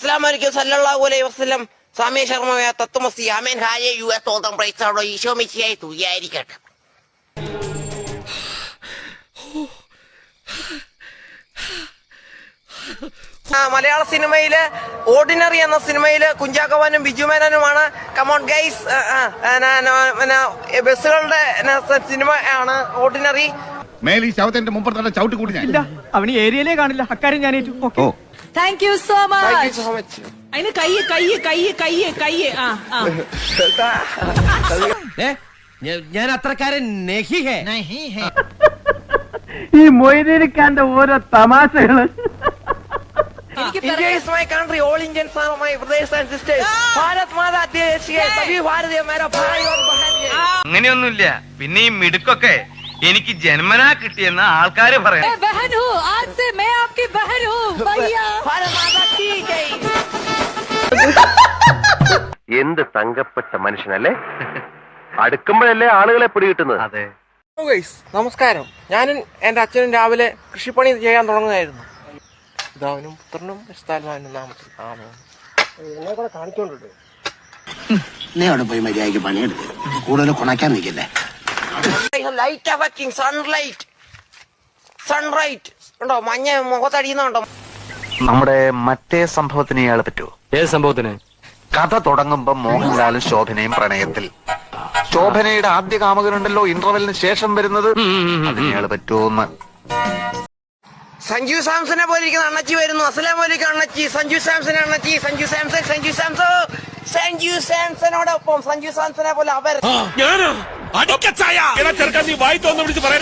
അസ്സലാമു സല്ലല്ലാഹു അലൈഹി വസല്ലം സാമ്യ ശർമ്മ തത്വമസി ആമേൻ ഹായേ യു എസ് തോതം പ്രൈസാടോ ഈശോ മിശിഹായി തുയായിരിക്കട്ടെ. മലയാള സിനിമയില് ഓർഡിനറി എന്ന സിനിമയില് കുഞ്ചാക്കോവനും ബിജുമേനനുമാണ്. കമോൺ ഗൈസ്, ബസ്സുകളുടെ സിനിമ ആണ് ഓർഡിനറി. മേൽ ഈ ശവത്തിന്റെ മുമ്പ് തന്നെ ചവിട്ടി കൂടി ഞാൻ ഇല്ല, അവന് ഏരിയയിലേ കാണില്ല. അക്കാര്യം ഞാൻ ഏറ്റു. Okay, thank you so much. അതിന് ഞാൻ അത്രക്കാരൻ ഈ മൊയ്തീനിക്കാന്റെ ഓരോ തമാശകള്. India is my country, all Indians are my brothers and sisters. Bharat Mata ദേശീയ സഭി ഭാരതീയ മേരാ ഭായി ഓർ ബഹൻ. അങ്ങനെയൊന്നുമില്ല. പിന്നെ ഈ മിടുക്കൊക്കെ എനിക്ക് ജന്മനാ കിട്ടിയെന്ന ആൾക്കാര് പറയാം. എന്ത് തങ്കപ്പെട്ട മനുഷ്യനല്ലേ. അടുക്കുമ്പോഴല്ലേ ആളുകളെ പിടികിട്ടുന്നത്. അതെ. നമസ്കാരം. ഞാനും എന്റെ അച്ഛനും രാവിലെ കൃഷിപ്പണി ചെയ്യാൻ തുടങ്ങുന്നതായിരുന്നു. പിതാവിനും പുത്രനും പരിശുദ്ധാത്മാവിനും നാമത്തിൽ ആമേൻ. എന്നെ കൂടെ കാണിച്ചോണ്ടിട്ട് നീ അവിടെ പോയി മര്യാദയ്ക്ക് പണിയെടുക്കുക. കൂടുതൽ കുണയ്ക്കാൻ നിൽക്കില്ലേ. ലൈറ്റ് അഫക്റ്റിംഗ് സൺറൈറ്റ് ഉണ്ടോ? മഞ്ഞ മുഖത്തടിയുന്നുണ്ടോ? നമ്മുടെ മറ്റേ സംഭവത്തിന് ഇയാളെ പറ്റുമോ? ഏത് സംഭവത്തിന്? കഥ തുടങ്ങുമ്പോ മോഹൻലാലും ശോഭനയും പ്രണയത്തിൽ. ശോഭനയുടെ ആദ്യ കാമുകനുണ്ടല്ലോ ഇന്റർവെല്ലിന് ശേഷം വരുന്നത്, അതിന് ഇയാള് പറ്റുമോന്ന്. സഞ്ജു സാംസനെ പോലെ ഇരിക്കുന്ന അണ്ണച്ചി വരുന്നു. അസ്സലാമലൈക്കും അണ്ണച്ചി. സഞ്ജു സാംസൺ അണ്ണച്ചി. സഞ്ജു സാംസനോടൊപ്പം സഞ്ജു സാംസനെ പോലെ അവർ